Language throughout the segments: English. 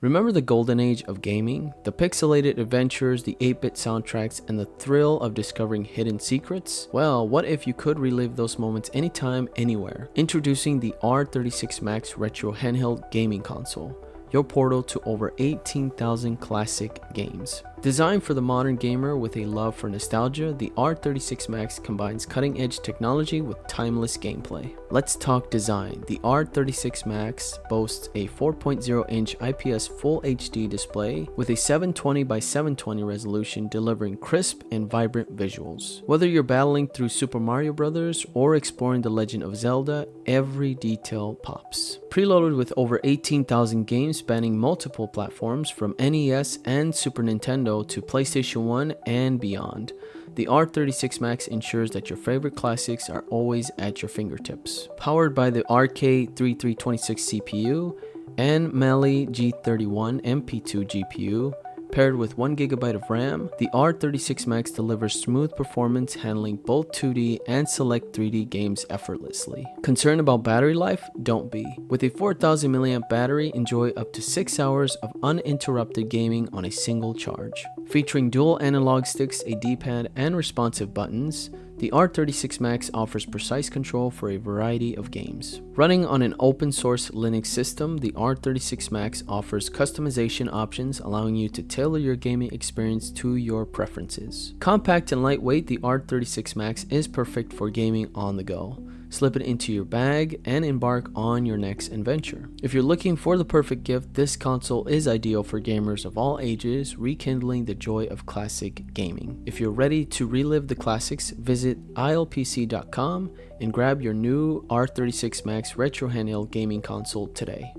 Remember the golden age of gaming? The pixelated adventures, the 8-bit soundtracks, and the thrill of discovering hidden secrets? Well, what if you could relive those moments anytime, anywhere? Introducing the R36 Max Retro Handheld Gaming Console, your portal to over 18,000 classic games. Designed for the modern gamer with a love for nostalgia, the R36 Max combines cutting-edge technology with timeless gameplay. Let's talk design. The R36 Max boasts a 4.0-inch IPS Full HD display with a 720 by 720 resolution, delivering crisp and vibrant visuals. Whether you're battling through Super Mario Bros. Or exploring The Legend of Zelda, every detail pops. Preloaded with over 18,000 games spanning multiple platforms from NES and Super Nintendo to PlayStation 1 and beyond, the R36 Max ensures that your favorite classics are always at your fingertips. Powered by the RK3326 CPU and Mali G31 MP2 GPU, paired with 1GB of RAM, the R36 Max delivers smooth performance, handling both 2D and select 3D games effortlessly. Concerned about battery life? Don't be. With a 4000 mAh battery, enjoy up to 6 hours of uninterrupted gaming on a single charge. Featuring dual analog sticks, a D-pad, and responsive buttons, the R36 Max offers precise control for a variety of games. Running on an open source Linux system, the R36 Max offers customization options, allowing you to tailor your gaming experience to your preferences. Compact and lightweight, the R36 Max is perfect for gaming on the go. Slip it into your bag and embark on your next adventure. If you're looking for the perfect gift, this console is ideal for gamers of all ages, rekindling the joy of classic gaming. If you're ready to relive the classics, visit ilpc.com and grab your new R36 Max Retro Handheld Gaming Console today.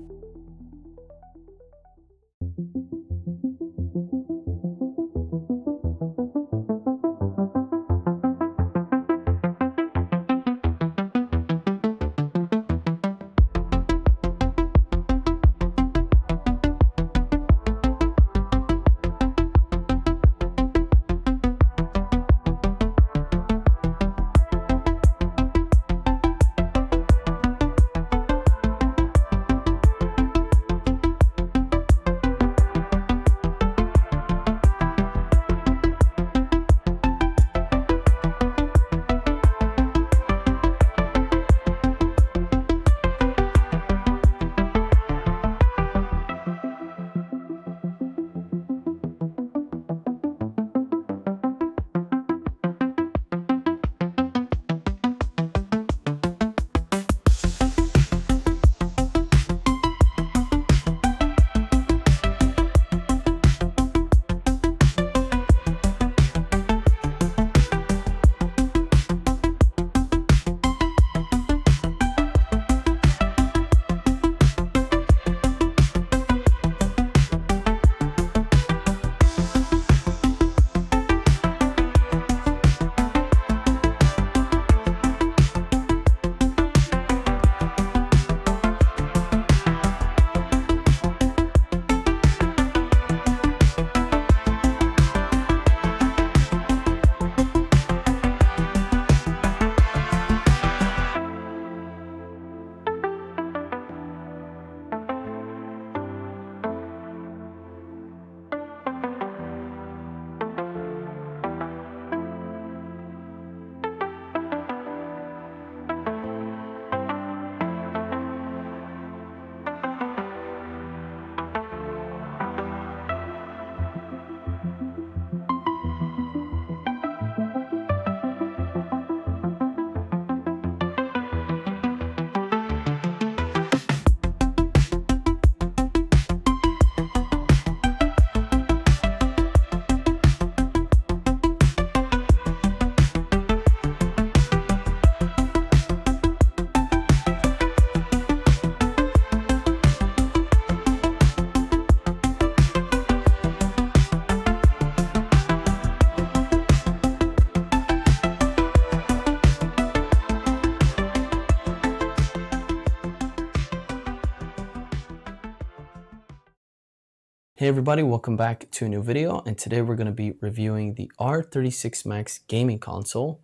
Hey everybody, welcome back to a new video, and today we're going to be reviewing the R36 Max gaming console.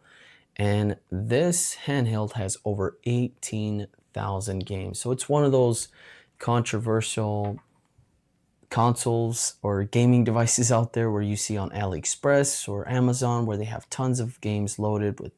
And this handheld has over 18,000 games, so it's one of those controversial consoles or gaming devices out there where you see on AliExpress or Amazon where they have tons of games loaded with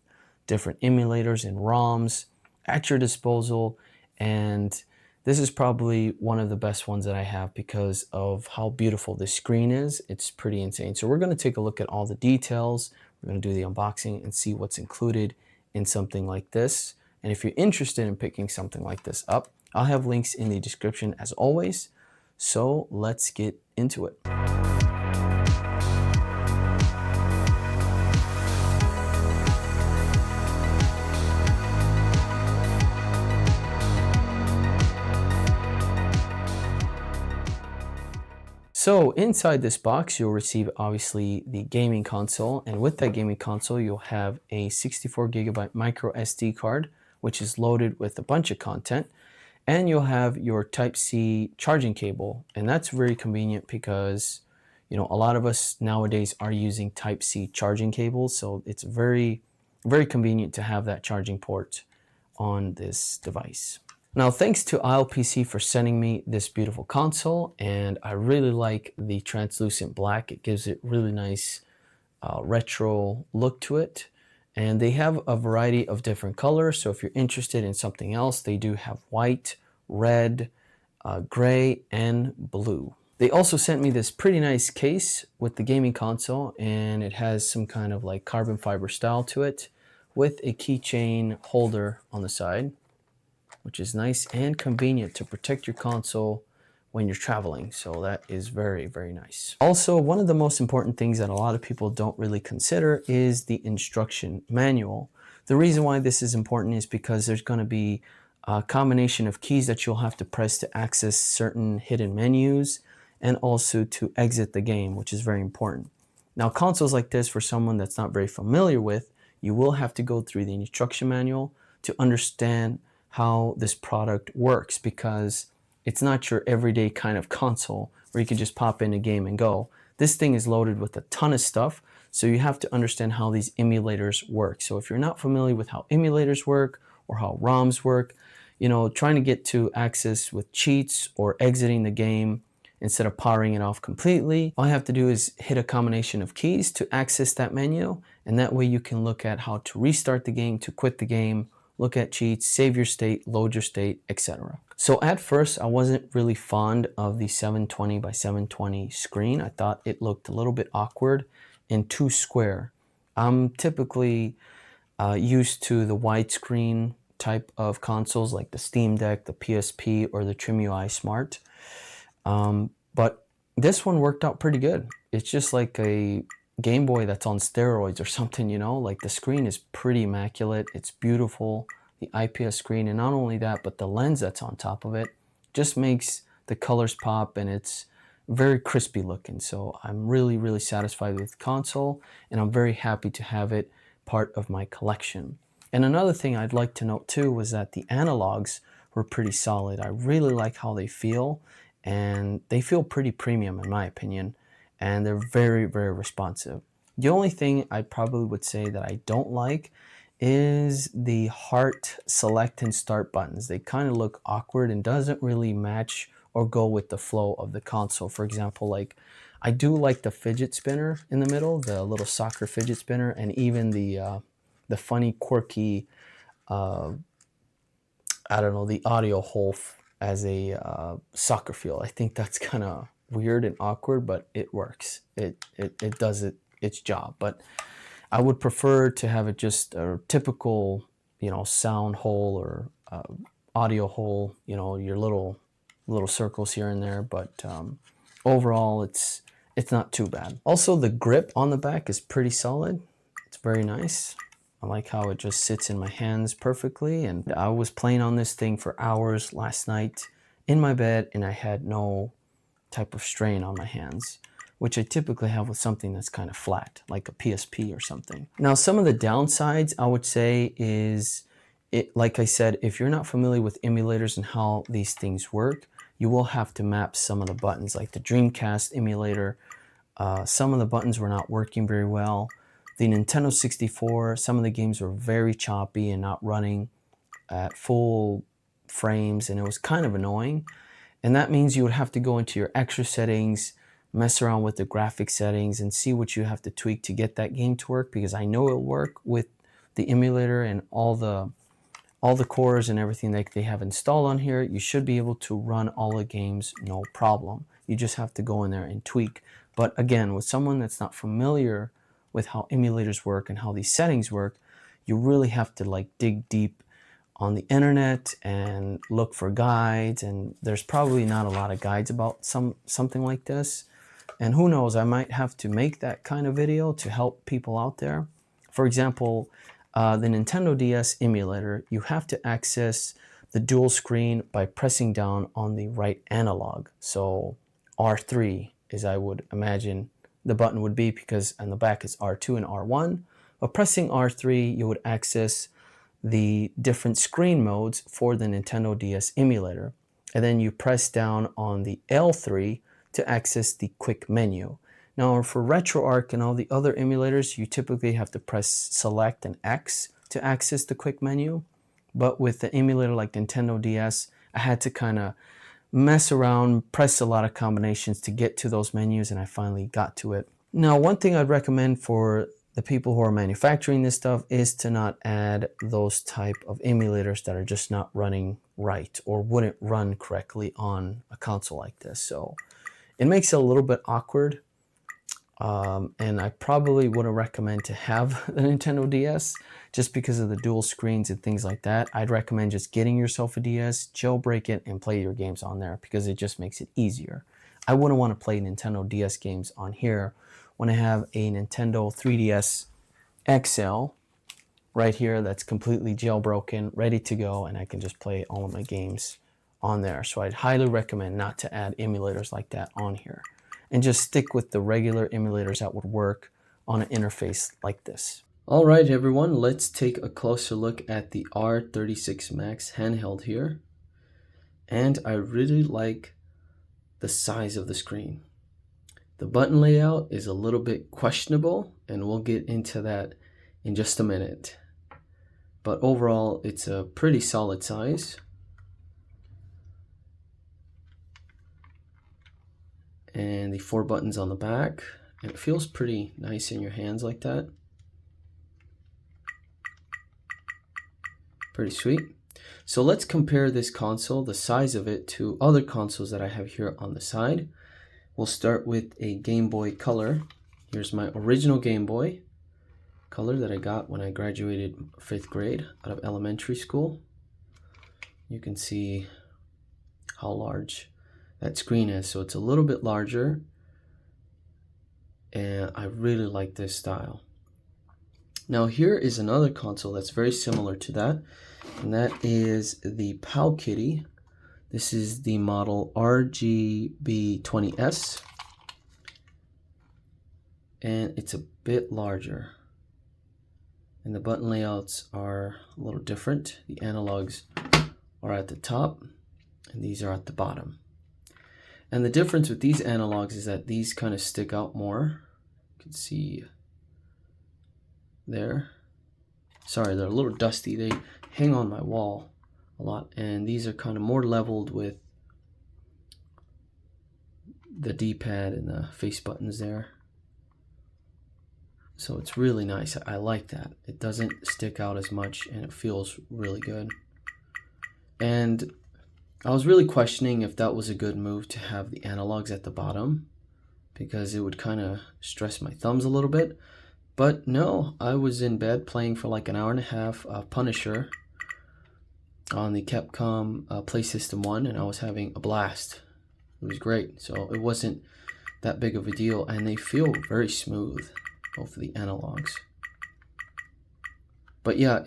different emulators and ROMs at your disposal. And this is probably one of the best ones that I have because of how beautiful this screen is. It's pretty insane. So we're going to take a look at all the details. We're going to do the unboxing and see what's included in something like this. And if you're interested in picking something like this up, I'll have links in the description as always. So let's get into it. So inside this box, you'll receive obviously the gaming console, and with that gaming console, you'll have a 64GB micro SD card, which is loaded with a bunch of content, and you'll have your Type-C charging cable, and that's very convenient because, you know, a lot of us nowadays are using Type-C charging cables, so it's very, very convenient to have that charging port on this device. Now, thanks to PC for sending me this beautiful console, and I really like the translucent black. It gives it really nice retro look to it. And they have a variety of different colors, so if you're interested in something else, they do have white, red, gray, and blue. They also sent me this pretty nice case with the gaming console, and it has some kind of like carbon fiber style to it with a keychain holder on the side, which is nice and convenient to protect your console when you're traveling. So that is very, very nice. Also, one of the most important things that a lot of people don't really consider is the instruction manual. The reason why this is important is because there's going to be a combination of keys that you'll have to press to access certain hidden menus and also to exit the game, which is very important. Now, consoles like this, for someone that's not very familiar with, you will have to go through the instruction manual to understand how this product works, because it's not your everyday kind of console where you can just pop in a game and go. This thing is loaded with a ton of stuff, so you have to understand how these emulators work. So if you're not familiar with how emulators work or how ROMs work, you know, trying to get to access with cheats or exiting the game instead of powering it off completely, all you have to do is hit a combination of keys to access that menu, and that way you can look at how to restart the game, to quit the game, look at cheats, save your state, load your state, etc. So at first, I wasn't really fond of the 720 by 720 screen. I thought it looked a little bit awkward and too square. I'm typically used to the widescreen type of consoles like the Steam Deck, the PSP, or the TrimUI Smart. But this one worked out pretty good. It's just like a Gameboy that's on steroids or something, you know, like the screen is pretty immaculate. It's beautiful, the IPS screen, and not only that, but the lens that's on top of it just makes the colors pop, and it's very crispy looking. So I'm really, really satisfied with the console, and I'm very happy to have it part of my collection. And another thing I'd like to note too was that the analogs were pretty solid. I really like how they feel, and they feel pretty premium in my opinion. And they're very, very responsive. The only thing I probably would say that I don't like is the heart select and start buttons. They kind of look awkward and doesn't really match or go with the flow of the console. For example, like I do like the fidget spinner in the middle, the little soccer fidget spinner, and even the funny, quirky, I don't know, the audio hole as a soccer field. I think that's kind of weird and awkward, but it works. It does its job. But I would prefer to have it just a typical, you know, sound hole or audio hole, you know, your little circles here and there. But overall, it's not too bad. Also, the grip on the back is pretty solid. It's very nice. I like how it just sits in my hands perfectly. And I was playing on this thing for hours last night in my bed, and I had no type of strain on my hands, which I typically have with something that's kind of flat, like a PSP or something. Now, some of the downsides I would say is, like I said, if you're not familiar with emulators and how these things work, you will have to map some of the buttons, like the Dreamcast emulator. Some of the buttons were not working very well. The Nintendo 64, some of the games were very choppy and not running at full frames, and it was kind of annoying. And that means you would have to go into your extra settings, mess around with the graphic settings, and see what you have to tweak to get that game to work, because I know it'll work with the emulator and all the cores and everything that they have installed on here. You should be able to run all the games no problem. You just have to go in there and tweak. But again, with someone that's not familiar with how emulators work and how these settings work, you really have to like dig deep on the internet and look for guides, and there's probably not a lot of guides about something like this. And who knows, I might have to make that kind of video to help people out there. For example, the Nintendo DS emulator, you have to access the dual screen by pressing down on the right analog. So R3 is, I would imagine, the button would be, because on the back is R2 and R1. But pressing R3, you would access the different screen modes for the Nintendo DS emulator. And then you press down on the L3 to access the quick menu. Now for RetroArch and all the other emulators, you typically have to press select and X to access the quick menu. But with the emulator like Nintendo DS, I had to kind of mess around, press a lot of combinations to get to those menus, and I finally got to it. Now, one thing I'd recommend for the people who are manufacturing this stuff is to not add those type of emulators that are just not running right or wouldn't run correctly on a console like this. So it makes it a little bit awkward. And I probably wouldn't recommend to have the Nintendo DS just because of the dual screens and things like that. I'd recommend just getting yourself a DS, jailbreak it, and play your games on there, because it just makes it easier. I wouldn't want to play Nintendo DS games on here when I have a Nintendo 3DS XL right here that's completely jailbroken, ready to go, and I can just play all of my games on there. So I'd highly recommend not to add emulators like that on here, and just stick with the regular emulators that would work on an interface like this. All right, everyone, let's take a closer look at the R36 Max handheld here. And I really like the size of the screen. The button layout is a little bit questionable, and we'll get into that in just a minute. But overall, it's a pretty solid size. And the 4 buttons on the back, and it feels pretty nice in your hands like that. Pretty sweet. So let's compare this console, the size of it, to other consoles that I have here on the side. We'll start with a Game Boy Color. Here's my original Game Boy Color that I got when I graduated 5th grade out of elementary school. You can see how large that screen is. So it's a little bit larger, and I really like this style. Now here is another console that's very similar to that, and that is the Powkiddy. This is the model RGB20S, and it's a bit larger, and the button layouts are a little different. The analogs are at the top, and these are at the bottom. And the difference with these analogs is that these kind of stick out more. You can see there. Sorry, they're a little dusty. They hang on my wall a lot. And these are kind of more leveled with the D-pad and the face buttons there. So it's really nice. I like that. It doesn't stick out as much, and it feels really good. And I was really questioning if that was a good move to have the analogs at the bottom, because it would kind of stress my thumbs a little bit. But no, I was in bed playing for like an hour and a half Punisher on the Capcom Play System 1, and I was having a blast. It was great. So it wasn't that big of a deal, and they feel very smooth, both of the analogs. But yeah,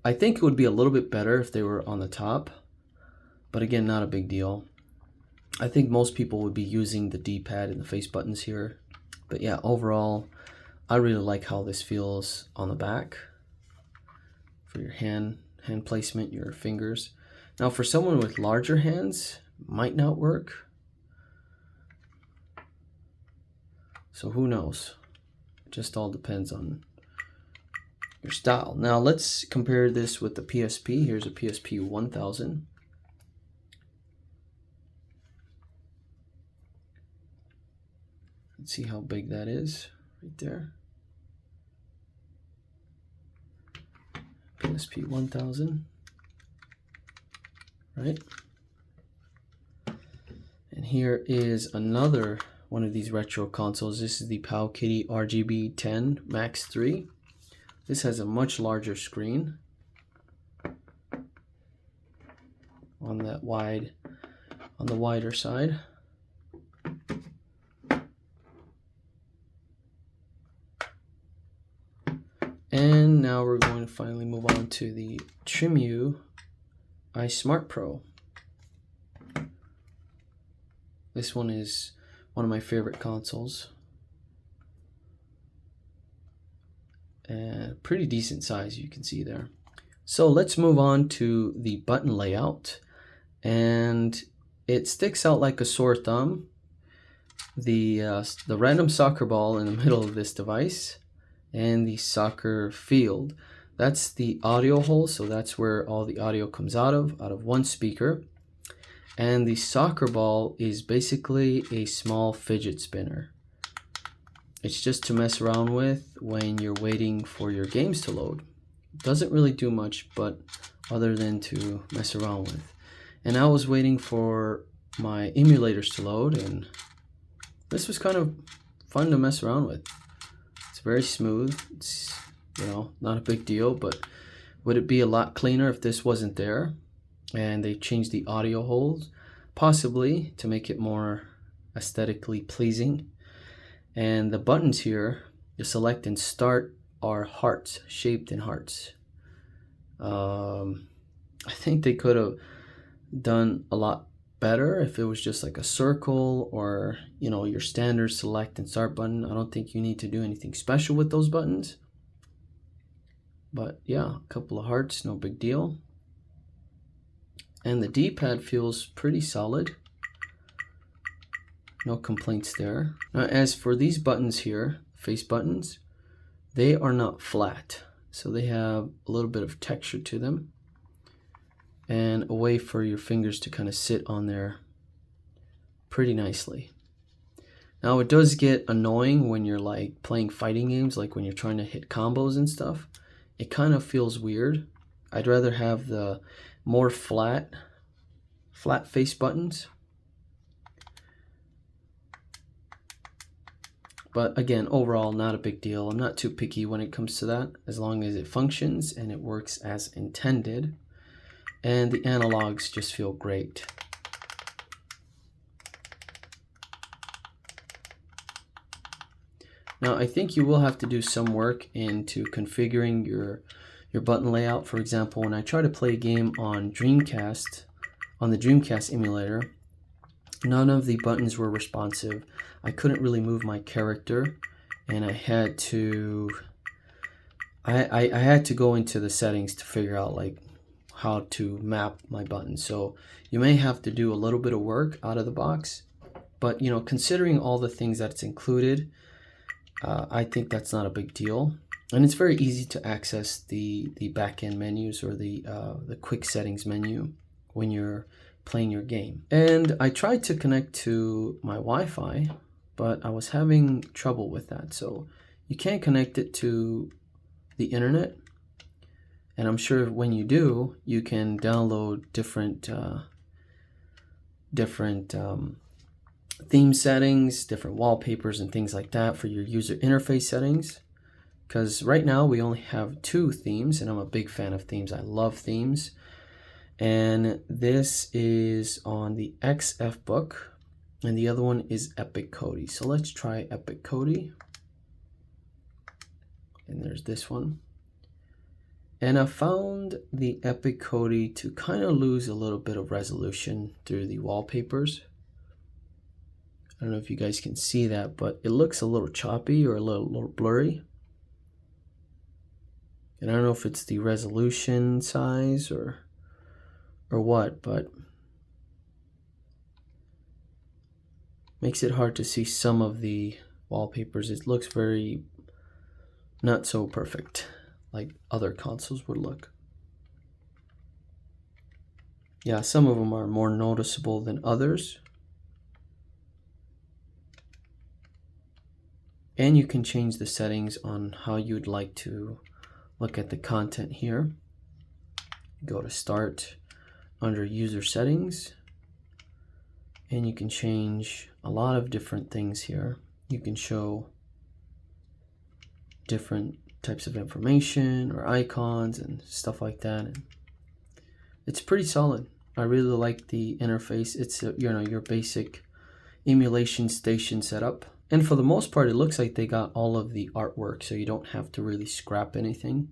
I think it would be a little bit better if they were on the top. But again, not a big deal. I think most people would be using the D-pad and the face buttons here. But yeah, overall, I really like how this feels on the back for your hand placement, your fingers. Now for someone with larger hands, might not work. So who knows? It just all depends on your style. Now let's compare this with the PSP. Here's a PSP 1000. Let's see how big that is right there. PSP 1000, right? And here is another one of these retro consoles. This is the Powkiddy RGB 10 Max 3. This has a much larger screen on the wider side. And now we're going to finally move on to the Trimu iSmart Pro. This one is one of my favorite consoles. And pretty decent size, you can see there. So let's move on to the button layout. And it sticks out like a sore thumb. The random soccer ball in the middle of this device, and the soccer field. That's the audio hole, so that's where all the audio comes out of one speaker. And the soccer ball is basically a small fidget spinner. It's just to mess around with when you're waiting for your games to load. It doesn't really do much, but other than to mess around with. And I was waiting for my emulators to load, and this was kind of fun to mess around with. It's very smooth. It's, you know, not a big deal, but would it be a lot cleaner if this wasn't there and they changed the audio holes? Possibly, to make it more aesthetically pleasing. And the buttons here, the select and start, are hearts, shaped in hearts. I think they could have done a lot better if it was just like a circle, or, you know, your standard select and start button. I don't think you need to do anything special with those buttons. But yeah, a couple of hearts, no big deal. And the D-pad feels pretty solid. No complaints there. Now, as for these buttons here, face buttons, they are not flat. So they have a little bit of texture to them, and a way for your fingers to kind of sit on there pretty nicely. Now, it does get annoying when you're like playing fighting games, like when you're trying to hit combos and stuff. It kind of feels weird. I'd rather have the more flat face buttons. But again, overall, not a big deal. I'm not too picky when it comes to that, as long as it functions and it works as intended. And the analogs just feel great. Now, I think you will have to do some work into configuring your button layout. For example, when I try to play a game on Dreamcast, on the Dreamcast emulator, none of the buttons were responsive. I couldn't really move my character, and I had to go into the settings to figure out like how to map my buttons. So you may have to do a little bit of work out of the box, but you know, considering all the things that's included, I think that's not a big deal. And it's very easy to access the back-end menus, or the quick settings menu when you're playing your game. And I tried to connect to my Wi-Fi, but I was having trouble with that. So you can't connect it to the internet, and I'm sure when you do, you can download different theme settings, different wallpapers and things like that for your user interface settings. Because right now we only have 2 themes, and I'm a big fan of themes. I love themes. And this is on the XF book, and the other one is Epic Cody. So let's try Epic Cody. And there's this one. And I found the Epic Cody to kind of lose a little bit of resolution through the wallpapers. I don't know if you guys can see that, but it looks a little choppy or a little blurry. And I don't know if it's the resolution size or what, but makes it hard to see some of the wallpapers. It looks very not so perfect like other consoles would look. Yeah, some of them are more noticeable than others. And you can change the settings on how you'd like to look at the content here. Go to Start under User Settings, and you can change a lot of different things here. You can show different types of information or icons and stuff like that. And it's pretty solid. I really like the interface. It's your basic emulation station setup. And for the most part, it looks like they got all of the artwork, so you don't have to really scrap anything.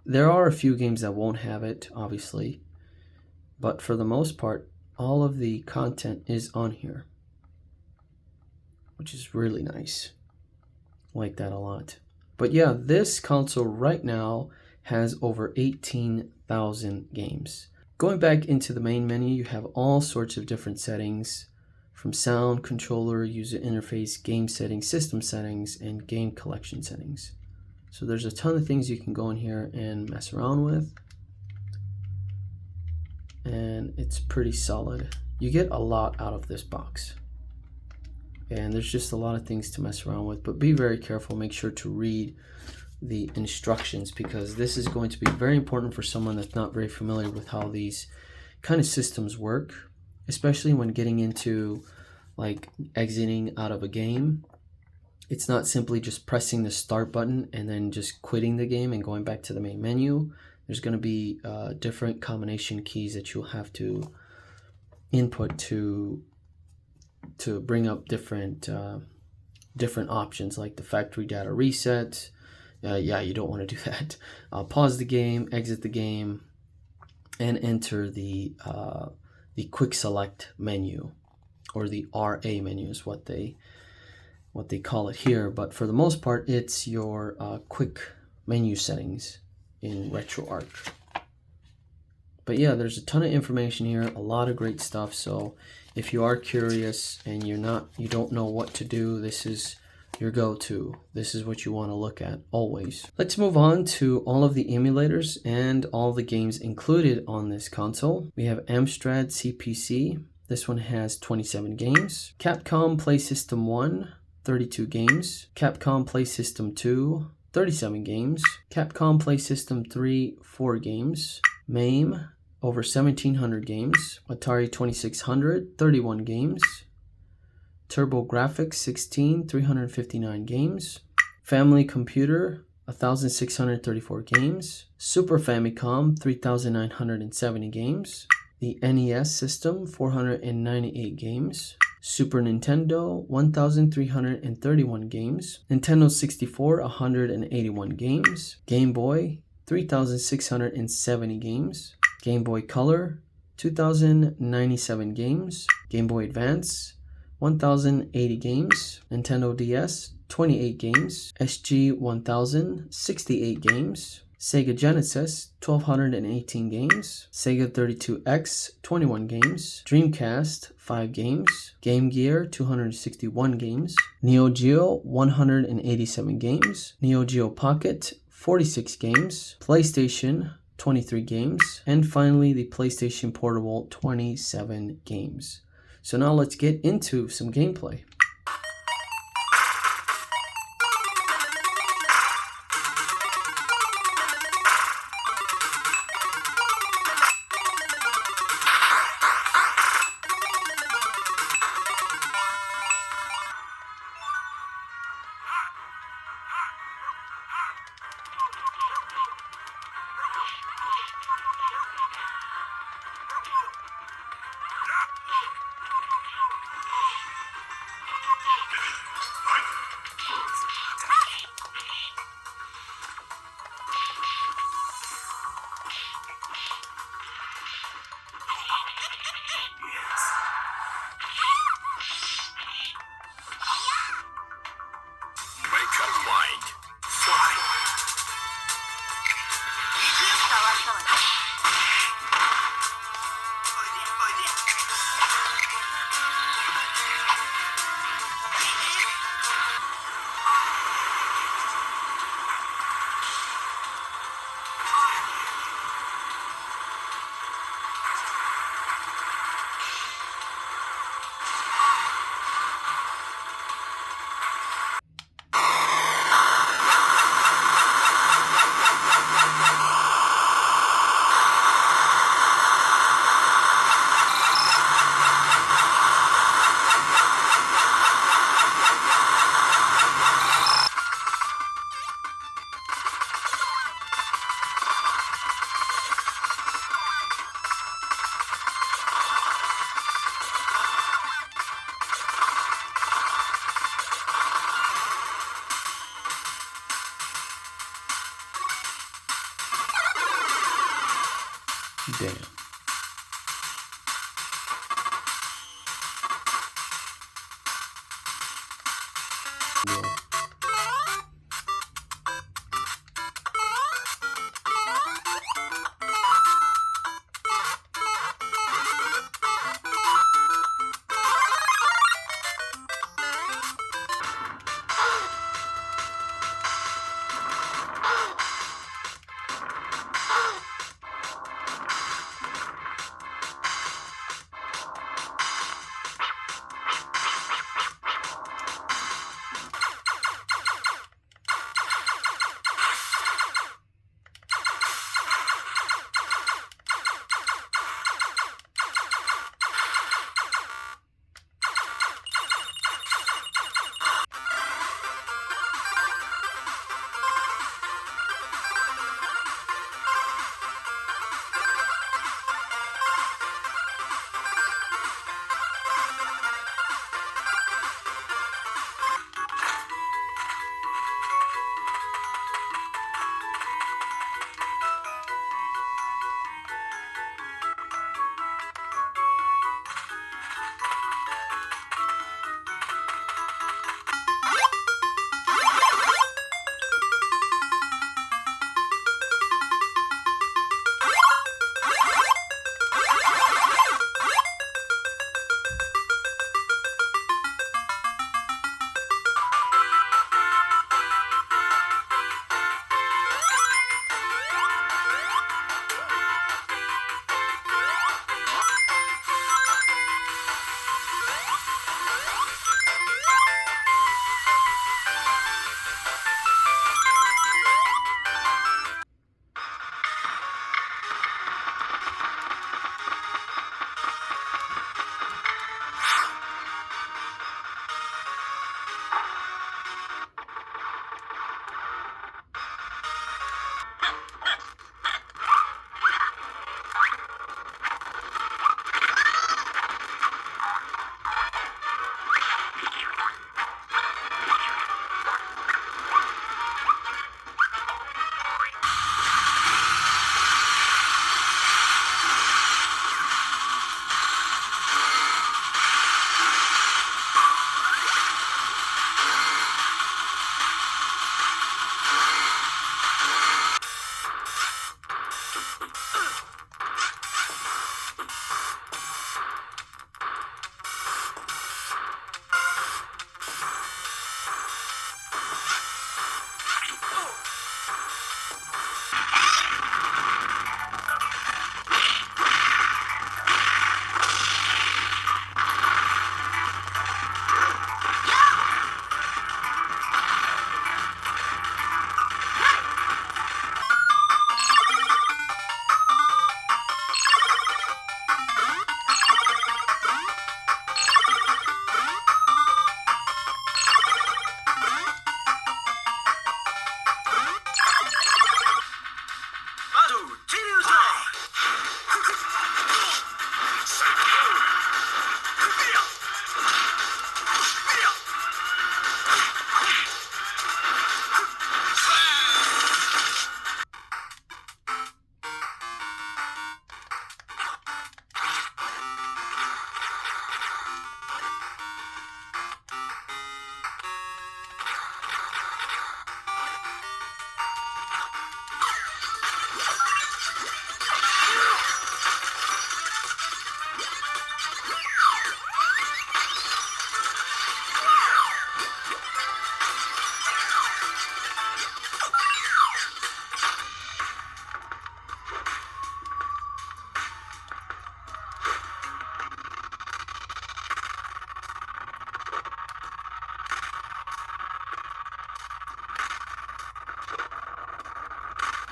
There are a few games that won't have it, obviously, but for the most part, all of the content is on here, which is really nice. I like that a lot. But yeah, this console right now has over 18,000 games. Going back into the main menu, you have all sorts of different settings, from sound, controller, user interface, game settings, system settings, and game collection settings. So there's a ton of things you can go in here and mess around with. And it's pretty solid. You get a lot out of this box. And there's just a lot of things to mess around with, but be very careful. Make sure to read the instructions, because this is going to be very important for someone that's not very familiar with how these kind of systems work, especially when getting into like exiting out of a game. It's not simply just pressing the start button and then just quitting the game and going back to the main menu. There's going to be different combination keys that you'll have to input to bring up different options, like the factory data reset. Yeah, you don't want to do that. Pause the game, exit the game, and enter the quick select menu, or the RA menu is what they call it here. But for the most part, it's your quick menu settings in RetroArch. But yeah, there's a ton of information here, a lot of great stuff. So if you are curious and you don't know what to do, this is your go-to. This is what you want to look at always. Let's move on to all of the emulators and all the games included on this console. We have Amstrad CPC. This one has 27 games. Capcom Play System 1, 32 games. Capcom Play System 2, 37 games. Capcom Play System 3, 4 games. MAME, over 1,700 games. Atari 2600, 31 games. TurboGrafx 16, 359 games. Family Computer, 1,634 games. Super Famicom, 3,970 games. The NES system, 498 games. Super Nintendo, 1,331 games. Nintendo 64, 181 games. Game Boy, 3,670 games. Game Boy Color, 2,097 games. Game Boy Advance, 1,080 games. Nintendo DS, 28 games. SG 1000, 68 games. Sega Genesis, 1,218 games. Sega 32X, 21 games. Dreamcast, 5 games. Game Gear, 261 games. Neo Geo, 187 games. Neo Geo Pocket, 46 games. PlayStation, 23 games. And finally, the PlayStation Portable, 27 games. So now let's get into some gameplay. Damn. Yeah.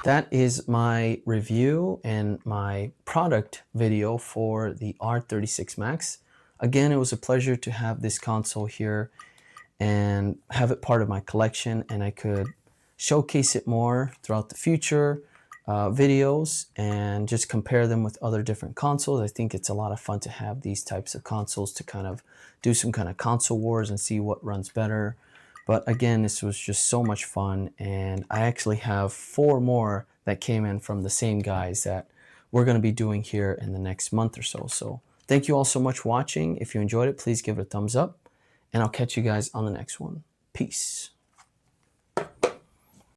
That is my review and my product video for the R36 Max. Again, it was a pleasure to have this console here and have it part of my collection, and I could showcase it more throughout the future videos and just compare them with other different consoles. I think it's a lot of fun to have these types of consoles to kind of do some kind of console wars and see what runs better. But again, this was just so much fun, and I actually have 4 more that came in from the same guys that we're going to be doing here in the next month or so. So thank you all so much for watching. If you enjoyed it, please give it a thumbs up, and I'll catch you guys on the next one. Peace.